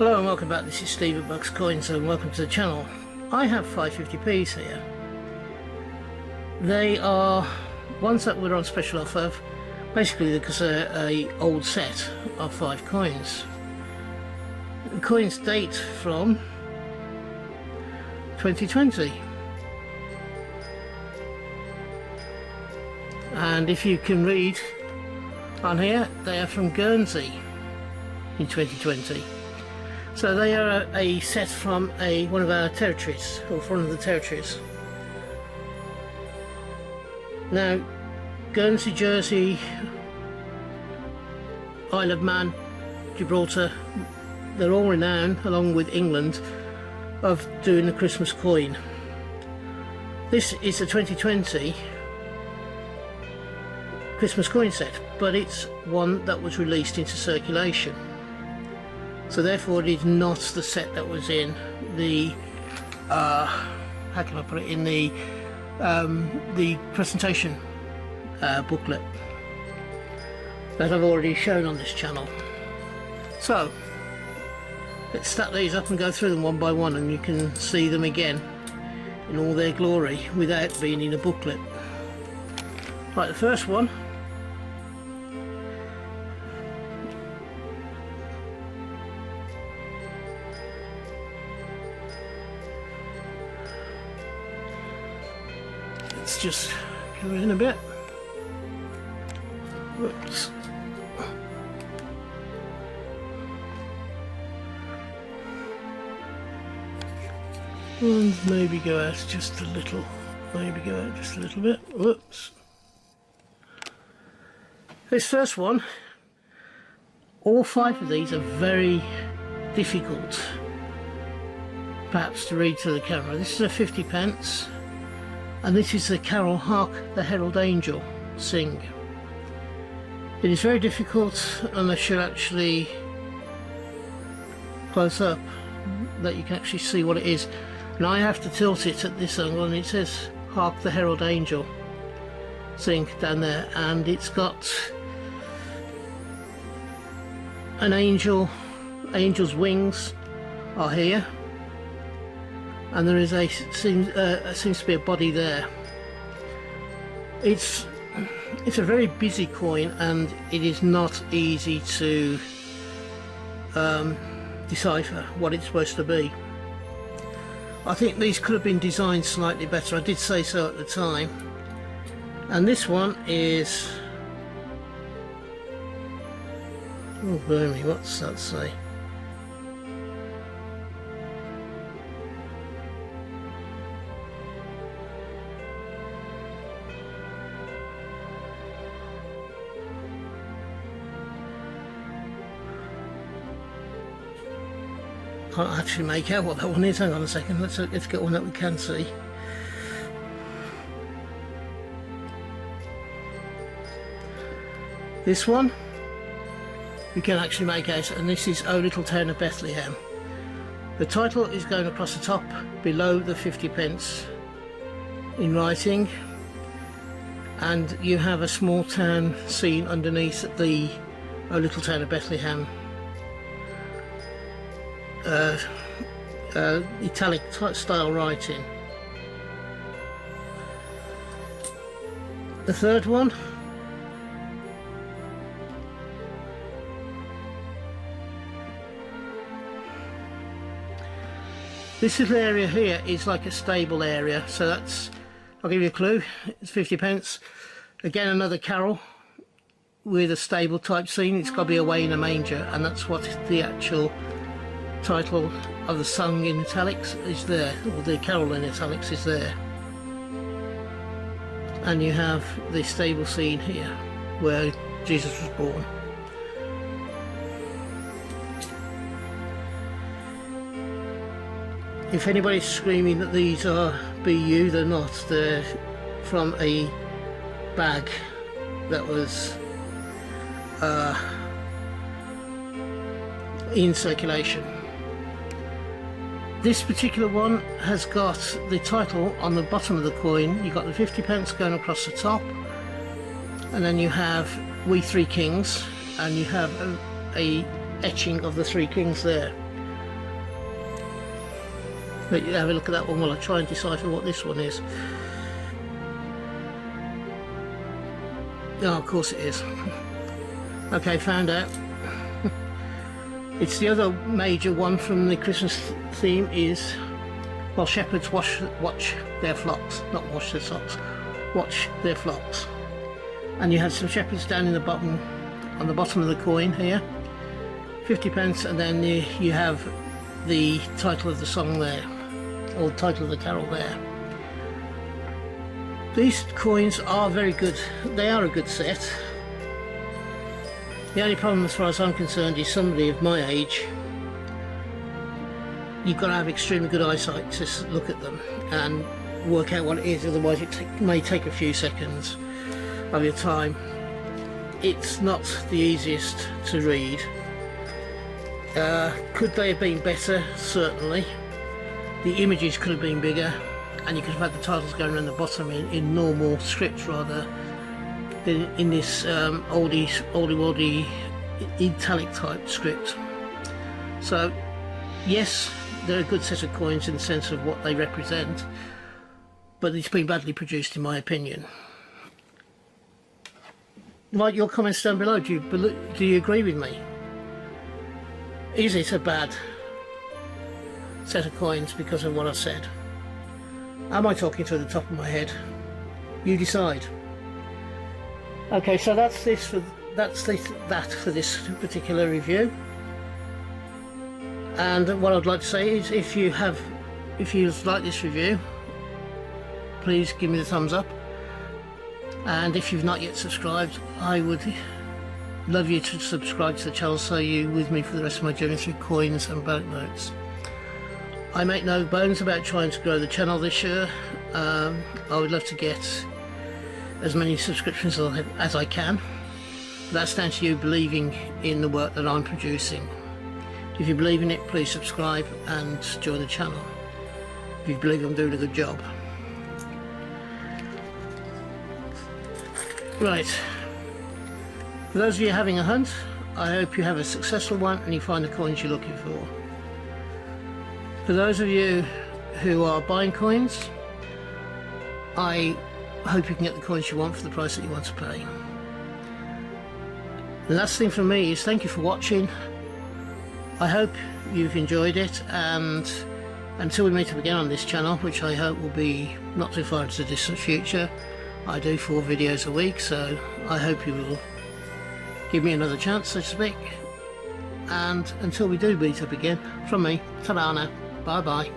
Hello and welcome back, this is Steve at Bucks Coins and welcome to the channel. I have 550p's here. They are ones that were on special offer, basically because they're an old set of 5 coins. The coins date from 2020. And if you can read on here, they are from Guernsey in 2020. So they are a set from one of our territories, or one of the territories. Now, Guernsey, Jersey, Isle of Man, Gibraltar, they're all renowned, along with England, of doing the Christmas coin. This is a 2020 Christmas coin set, but it's one that was released into circulation. So therefore it is not the set that was in the, how can I put it, in the presentation booklet that I've already shown on this channel. So let's stack these up and go through them one by one, and you can see them again in all their glory without being in a booklet. Right, the first one . Let's just go in a bit. Whoops. And maybe go out just a little. Maybe go out just a little bit. Whoops. This first one, all 5 of these are very difficult, perhaps, to read to the camera. This is a 50p. And this is the carol "Hark the Herald Angel Sing." It is very difficult unless you're actually close up, that you can actually see what it is. And I have to tilt it at this angle, and it says "Hark the Herald Angel Sing" down there, and it's got an angel's wings are here. And there is seems to be a body there. It's a very busy coin, and it is not easy to decipher what it's supposed to be. I think these could have been designed slightly better. I did say so at the time. And this one is, oh blimey, what's that say? Can't actually make out what that one is. Hang on a second, let's get one that we can see. This one we can actually make out, and this is "O Little Town of Bethlehem." The title is going across the top below the 50p in writing, and you have a small town scene underneath the "O Little Town of Bethlehem" italic style writing. The third one, this little area here is like a stable area, so that's, I'll give you a clue, it's 50p. Again, another carol with a stable type scene. It's got to be "Away in a Manger," and that's what the actual title of the song in italics is there, or the carol in italics is there. And you have the stable scene here where Jesus was born. If anybody's screaming that these are BU, they're not. They're from a bag that was in circulation. This particular one has got the title on the bottom of the coin. You've got the 50p going across the top, and then you have "We Three Kings," and you have a etching of the three kings there. But you have a look at that one while I try and decipher what this one is. Oh, of course it is. Okay, found out. It's the other major one from the Christmas theme is, well, shepherds watch their flocks, not wash their socks, watch their flocks. And you have some shepherds down in the bottom, on the bottom of the coin here, 50p, and then you have the title of the song there, or the title of the carol there. These coins are very good. They are a good set. The only problem as far as I'm concerned is somebody of my age, you've got to have extremely good eyesight to look at them and work out what it is, otherwise it may take a few seconds of your time. It's not the easiest to read. Could they have been better? Certainly. The images could have been bigger, and you could have had the titles going around the bottom in normal script rather than in this oldie italic type script. So yes, they're a good set of coins in the sense of what they represent, but it's been badly produced in my opinion. Write your comments down below. Do you agree with me? Is it a bad set of coins because of what I've said? Am I talking to the top of my head? You decide. Okay, so that's that for this particular review. And what I'd like to say is, if you like this review, please give me the thumbs up. And if you've not yet subscribed, I would love you to subscribe to the channel so you're with me for the rest of my journey through coins and banknotes. I make no bones about trying to grow the channel this year. I would love to get as many subscriptions as I can. That's down to you believing in the work that I'm producing. If you believe in it, please subscribe and join the channel if you believe I'm doing a good job. Right, for those of you having a hunt, I hope you have a successful one and you find the coins you're looking for. For those of you who are buying coins, I hope you can get the coins you want for the price that you want to pay. The last thing from me is thank you for watching. I hope you've enjoyed it, and until we meet up again on this channel, which I hope will be not too far into the distant future, I do 4 videos a week, so I hope you will give me another chance, so to speak. And until we do meet up again, from me, ta-ra now, bye bye.